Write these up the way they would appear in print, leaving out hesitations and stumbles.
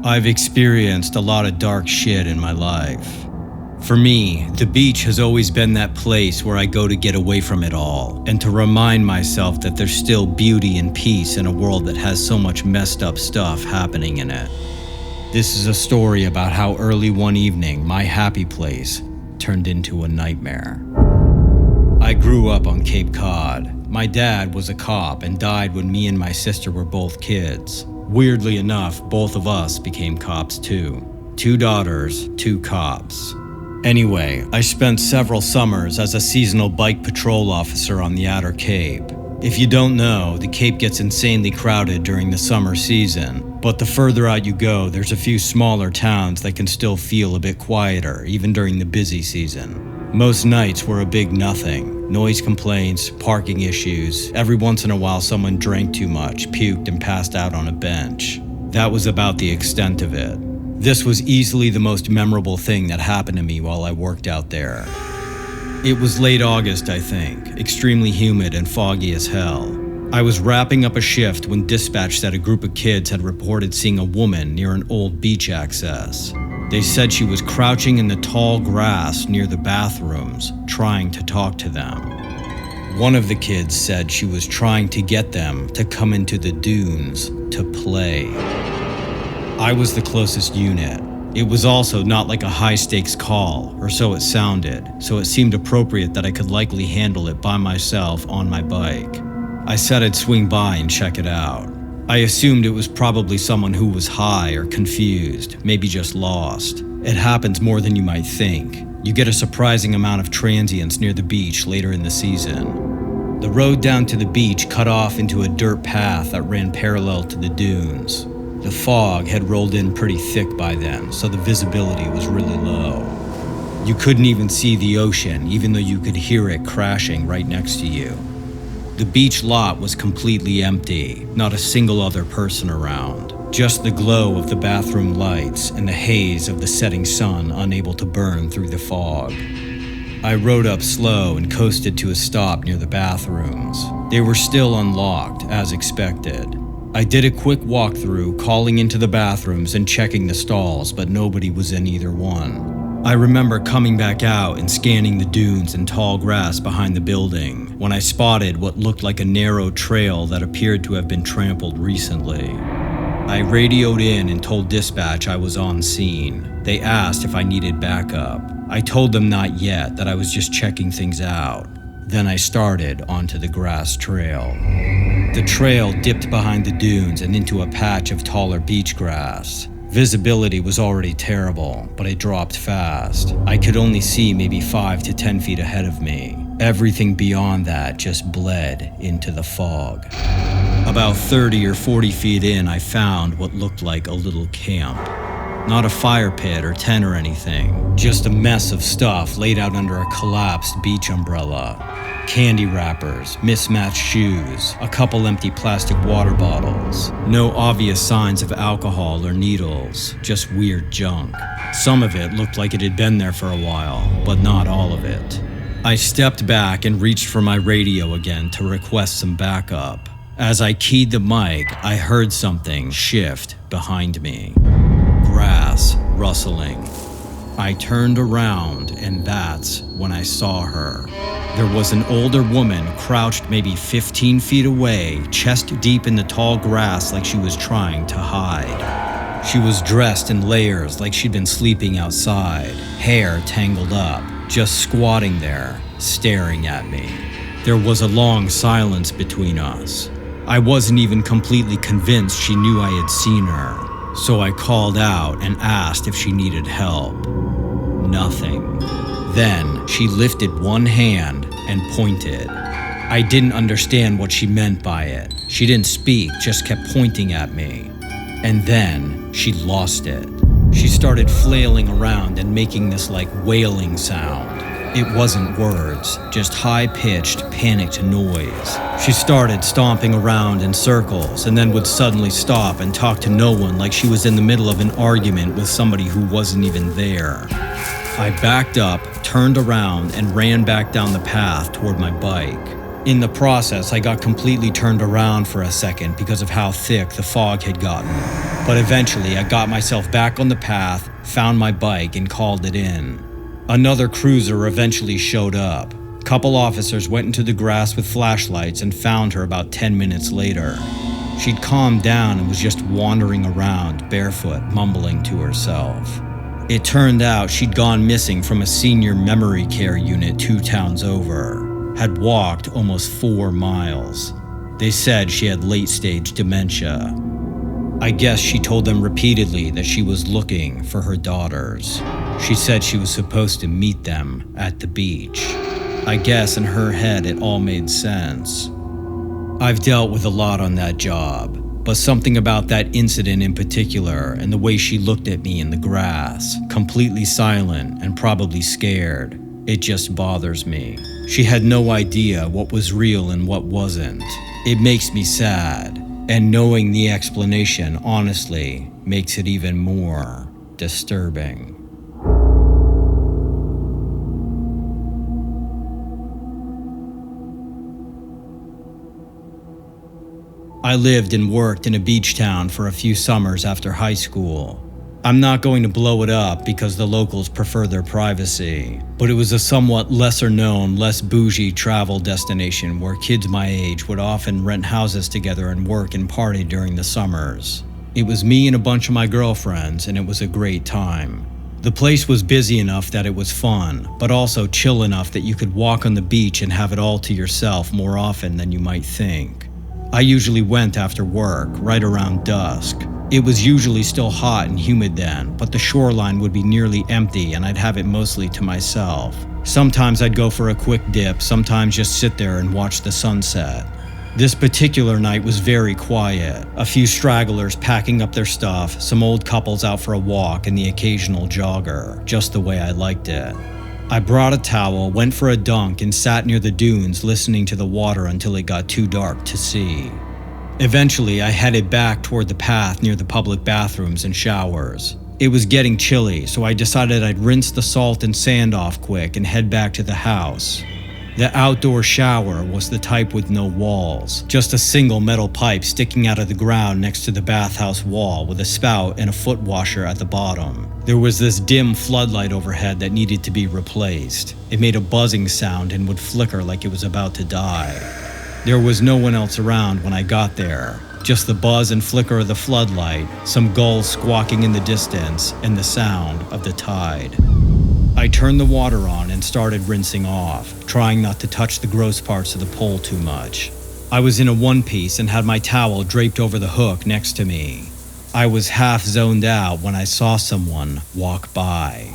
I've experienced a lot of dark shit in my life. For me, the beach has always been that place where I go to get away from it all and to remind myself that there's still beauty and peace in a world that has so much messed up stuff happening in it. This is a story about how early one evening my happy place turned into a nightmare. I grew up on Cape Cod. My dad was a cop and died when me and my sister were both kids. Weirdly enough, both of us became cops too. 2 daughters, 2 cops. Anyway, I spent several summers as a seasonal bike patrol officer on the Outer Cape. If you don't know, the Cape gets insanely crowded during the summer season, but the further out you go, there's a few smaller towns that can still feel a bit quieter, even during the busy season. Most nights were a big nothing. Noise complaints, parking issues, every once in a while someone drank too much, puked, and passed out on a bench. That was about the extent of it. This was easily the most memorable thing that happened to me while I worked out there. It was late August, I think, extremely humid and foggy as hell. I was wrapping up a shift when dispatch said a group of kids had reported seeing a woman near an old beach access. They said she was crouching in the tall grass near the bathrooms, trying to talk to them. One of the kids said she was trying to get them to come into the dunes to play. I was the closest unit. It was also not like a high-stakes call, or so it sounded, so it seemed appropriate that I could likely handle it by myself on my bike. I said I'd swing by and check it out. I assumed it was probably someone who was high or confused, maybe just lost. It happens more than you might think. You get a surprising amount of transients near the beach later in the season. The road down to the beach cut off into a dirt path that ran parallel to the dunes. The fog had rolled in pretty thick by then, so the visibility was really low. You couldn't even see the ocean, even though you could hear it crashing right next to you. The beach lot was completely empty, not a single other person around. Just the glow of the bathroom lights and the haze of the setting sun unable to burn through the fog. I rode up slow and coasted to a stop near the bathrooms. They were still unlocked, as expected. I did a quick walkthrough, calling into the bathrooms and checking the stalls, but nobody was in either one. I remember coming back out and scanning the dunes and tall grass behind the building when I spotted what looked like a narrow trail that appeared to have been trampled recently. I radioed in and told dispatch I was on scene. They asked if I needed backup. I told them not yet, that I was just checking things out. Then I started onto the grass trail. The trail dipped behind the dunes and into a patch of taller beach grass. Visibility was already terrible, but it dropped fast. I could only see maybe 5 to 10 feet ahead of me. Everything beyond that just bled into the fog. About 30 or 40 feet in, I found what looked like a little camp. Not a fire pit or tent or anything, just a mess of stuff laid out under a collapsed beach umbrella. Candy wrappers, mismatched shoes, a couple empty plastic water bottles. No obvious signs of alcohol or needles, just weird junk. Some of it looked like it had been there for a while, but not all of it. I stepped back and reached for my radio again to request some backup. As I keyed the mic, I heard something shift behind me. Grass rustling. I turned around, and that's when I saw her. There was an older woman crouched maybe 15 feet away, chest deep in the tall grass like she was trying to hide. She was dressed in layers like she'd been sleeping outside, hair tangled up, just squatting there, staring at me. There was a long silence between us. I wasn't even completely convinced she knew I had seen her, so I called out and asked if she needed help. Nothing. Then she lifted one hand and pointed. I didn't understand what she meant by it. She didn't speak, just kept pointing at me. And then she lost it. She started flailing around and making this like wailing sound. It wasn't words, just high-pitched, panicked noise. She started stomping around in circles and then would suddenly stop and talk to no one like she was in the middle of an argument with somebody who wasn't even there. I backed up, turned around, and ran back down the path toward my bike. In the process, I got completely turned around for a second because of how thick the fog had gotten. But eventually, I got myself back on the path, found my bike, and called it in. Another cruiser eventually showed up. A couple officers went into the grass with flashlights and found her about 10 minutes later. She'd calmed down and was just wandering around, barefoot, mumbling to herself. It turned out she'd gone missing from a senior memory care unit 2 towns over. Had walked almost 4 miles. They said she had late-stage dementia. I guess she told them repeatedly that she was looking for her daughters. She said she was supposed to meet them at the beach. I guess in her head it all made sense. I've dealt with a lot on that job, but something about that incident in particular and the way she looked at me in the grass, completely silent and probably scared, it just bothers me. She had no idea what was real and what wasn't. It makes me sad, and knowing the explanation honestly makes it even more disturbing. I lived and worked in a beach town for a few summers after high school. I'm not going to blow it up because the locals prefer their privacy, but it was a somewhat lesser known, less bougie travel destination where kids my age would often rent houses together and work and party during the summers. It was me and a bunch of my girlfriends, and it was a great time. The place was busy enough that it was fun, but also chill enough that you could walk on the beach and have it all to yourself more often than you might think. I usually went after work, right around dusk. It was usually still hot and humid then, but the shoreline would be nearly empty and I'd have it mostly to myself. Sometimes I'd go for a quick dip, sometimes just sit there and watch the sunset. This particular night was very quiet. A few stragglers packing up their stuff, some old couples out for a walk, and the occasional jogger, just the way I liked it. I brought a towel, went for a dunk, and sat near the dunes listening to the water until it got too dark to see. Eventually, I headed back toward the path near the public bathrooms and showers. It was getting chilly, so I decided I'd rinse the salt and sand off quick and head back to the house. The outdoor shower was the type with no walls, just a single metal pipe sticking out of the ground next to the bathhouse wall with a spout and a foot washer at the bottom. There was this dim floodlight overhead that needed to be replaced. It made a buzzing sound and would flicker like it was about to die. There was no one else around when I got there, just the buzz and flicker of the floodlight, some gulls squawking in the distance, and the sound of the tide. I turned the water on and started rinsing off, trying not to touch the gross parts of the pole too much. I was in a one-piece and had my towel draped over the hook next to me. I was half zoned out when I saw someone walk by.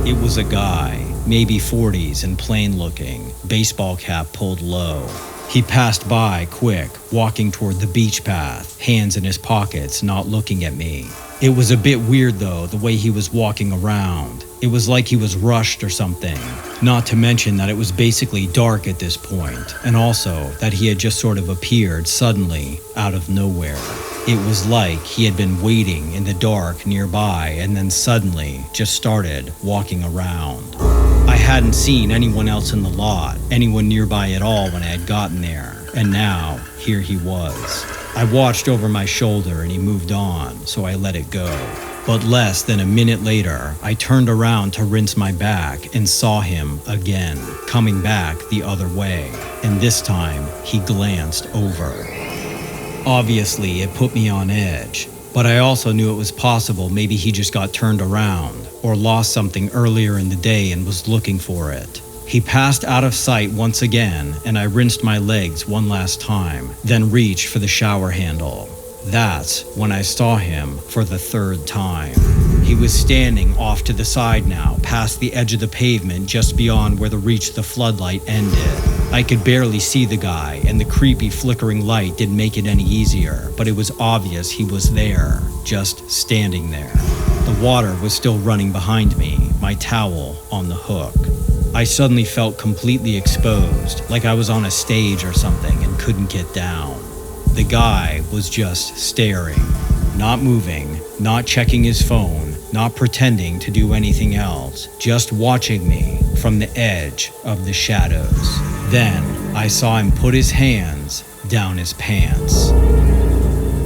It was a guy, maybe 40s and plain looking, baseball cap pulled low. He passed by quick, walking toward the beach path, hands in his pockets, not looking at me. It was a bit weird though, the way he was walking around. It was like he was rushed or something. Not to mention that it was basically dark at this point, and also that he had just sort of appeared suddenly out of nowhere. It was like he had been waiting in the dark nearby and then suddenly just started walking around. I hadn't seen anyone else in the lot, anyone nearby at all when I had gotten there, and now here he was. I watched over my shoulder and he moved on, so I let it go. But less than a minute later, I turned around to rinse my back and saw him again, coming back the other way, and this time he glanced over. Obviously, it put me on edge, but I also knew it was possible maybe he just got turned around or lost something earlier in the day and was looking for it. He passed out of sight once again, and I rinsed my legs one last time, then reached for the shower handle. That's when I saw him for the third time. He was standing off to the side now, past the edge of the pavement just beyond where the reach of the floodlight ended. I could barely see the guy, and the creepy flickering light didn't make it any easier, but it was obvious he was there, just standing there. The water was still running behind me, my towel on the hook. I suddenly felt completely exposed, like I was on a stage or something and couldn't get down. The guy was just staring, not moving, not checking his phone, not pretending to do anything else, just watching me from the edge of the shadows. Then I saw him put his hands down his pants.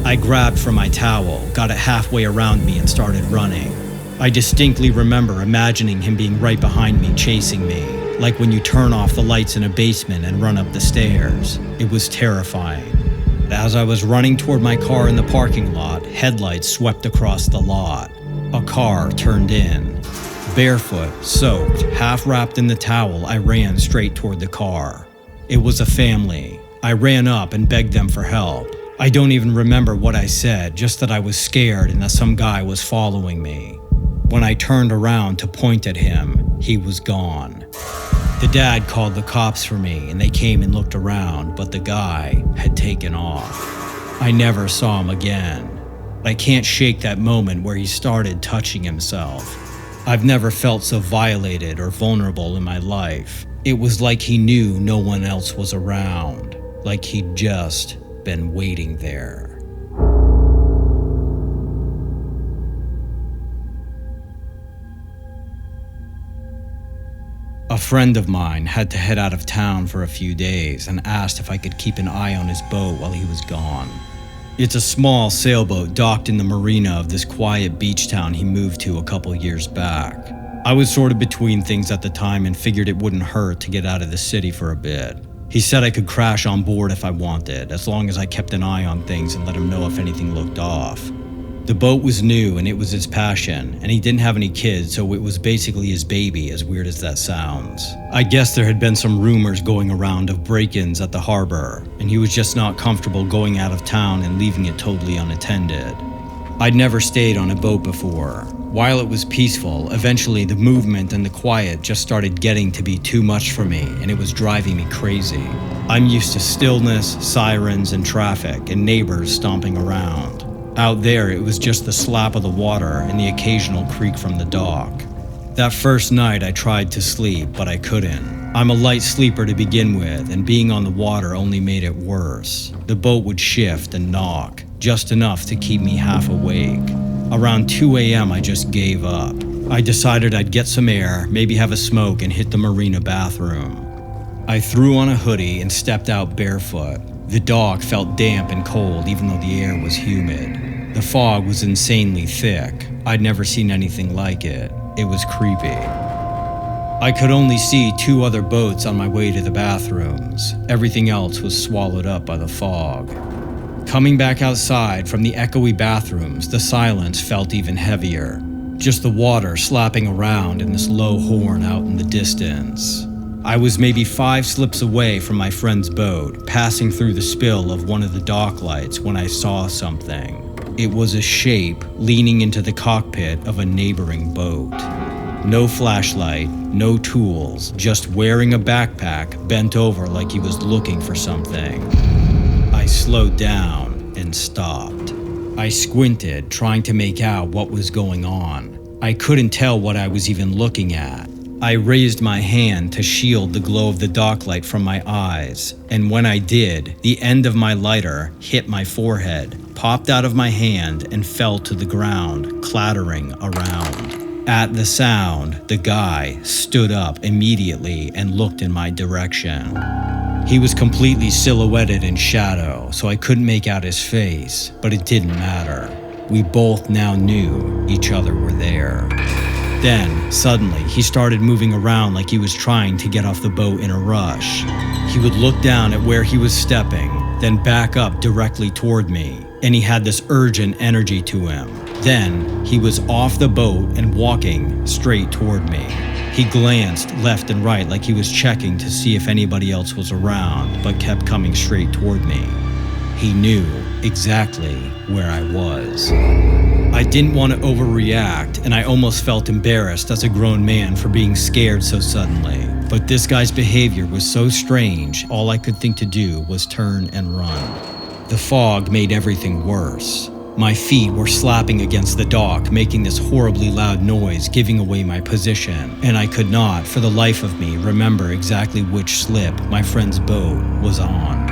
I grabbed for my towel, got it halfway around me, and started running. I distinctly remember imagining him being right behind me, chasing me, like when you turn off the lights in a basement and run up the stairs. It was terrifying. As I was running toward my car in the parking lot, headlights swept across the lot. A car turned in. Barefoot, soaked, half wrapped in the towel, I ran straight toward the car. It was a family. I ran up and begged them for help. I don't even remember what I said, just that I was scared and that some guy was following me. When I turned around to point at him, he was gone. The dad called the cops for me, and they came and looked around, but the guy had taken off. I never saw him again. I can't shake that moment where he started touching himself. I've never felt so violated or vulnerable in my life. It was like he knew no one else was around, like he'd just been waiting there. A friend of mine had to head out of town for a few days and asked if I could keep an eye on his boat while he was gone. It's a small sailboat docked in the marina of this quiet beach town he moved to a couple years back. I was sort of between things at the time and figured it wouldn't hurt to get out of the city for a bit. He said I could crash on board if I wanted, as long as I kept an eye on things and let him know if anything looked off. The boat was new and it was his passion, and he didn't have any kids, so it was basically his baby, as weird as that sounds. I guess there had been some rumors going around of break-ins at the harbor, and he was just not comfortable going out of town and leaving it totally unattended. I'd never stayed on a boat before. While it was peaceful, eventually the movement and the quiet just started getting to be too much for me, and it was driving me crazy. I'm used to stillness, sirens, and traffic, and neighbors stomping around. Out there, it was just the slap of the water and the occasional creak from the dock. That first night, I tried to sleep, but I couldn't. I'm a light sleeper to begin with, and being on the water only made it worse. The boat would shift and knock, just enough to keep me half awake. Around 2 a.m., I just gave up. I decided I'd get some air, maybe have a smoke, and hit the marina bathroom. I threw on a hoodie and stepped out barefoot. The dock felt damp and cold, even though the air was humid. The fog was insanely thick. I'd never seen anything like it. It was creepy. I could only see 2 other boats on my way to the bathrooms. Everything else was swallowed up by the fog. Coming back outside from the echoey bathrooms, the silence felt even heavier. Just the water slapping around and this low horn out in the distance. I was maybe 5 slips away from my friend's boat, passing through the spill of one of the dock lights when I saw something. It was a shape leaning into the cockpit of a neighboring boat. No flashlight, no tools, just wearing a backpack, bent over like he was looking for something. I slowed down and stopped. I squinted, trying to make out what was going on. I couldn't tell what I was even looking at. I raised my hand to shield the glow of the dock light from my eyes, and when I did, the end of my lighter hit my forehead, popped out of my hand, and fell to the ground, clattering around. At the sound, the guy stood up immediately and looked in my direction. He was completely silhouetted in shadow, so I couldn't make out his face, but it didn't matter. We both now knew each other were there. Then, suddenly, he started moving around like he was trying to get off the boat in a rush. He would look down at where he was stepping, then back up directly toward me, and he had this urgent energy to him. Then, he was off the boat and walking straight toward me. He glanced left and right like he was checking to see if anybody else was around, but kept coming straight toward me. He knew exactly where I was. I didn't want to overreact, and I almost felt embarrassed as a grown man for being scared so suddenly. But this guy's behavior was so strange, all I could think to do was turn and run. The fog made everything worse. My feet were slapping against the dock, making this horribly loud noise, giving away my position, and I could not, for the life of me, remember exactly which slip my friend's boat was on.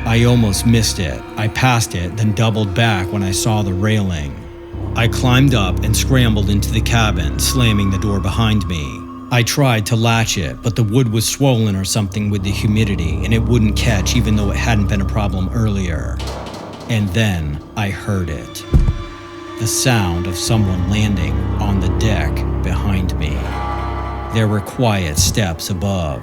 I almost missed it. I passed it, then doubled back when I saw the railing. I climbed up and scrambled into the cabin, slamming the door behind me. I tried to latch it, but the wood was swollen or something with the humidity, and it wouldn't catch even though it hadn't been a problem earlier. And then I heard it. The sound of someone landing on the deck behind me. There were quiet steps above.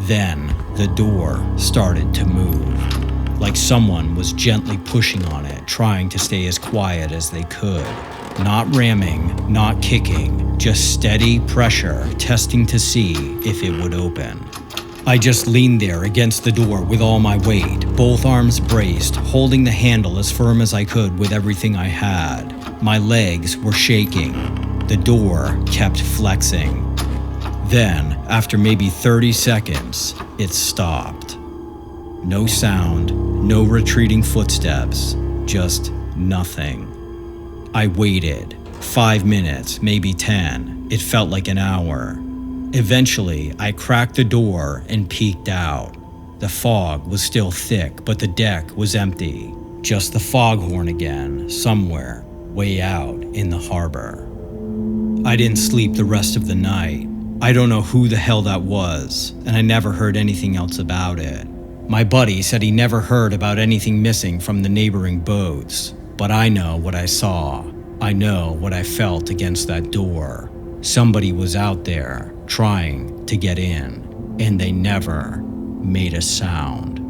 Then the door started to move, like someone was gently pushing on it, trying to stay as quiet as they could. Not ramming, not kicking, just steady pressure, testing to see if it would open. I just leaned there against the door with all my weight, both arms braced, holding the handle as firm as I could with everything I had. My legs were shaking. The door kept flexing. Then, after maybe 30 seconds, it stopped. No sound, no retreating footsteps, just nothing. I waited. 5 minutes, maybe 10. It felt like an hour. Eventually, I cracked the door and peeked out. The fog was still thick, but the deck was empty. Just the foghorn again, somewhere, way out in the harbor. I didn't sleep the rest of the night. I don't know who the hell that was, and I never heard anything else about it. My buddy said he never heard about anything missing from the neighboring boats, but I know what I saw. I know what I felt against that door. Somebody was out there trying to get in, and they never made a sound.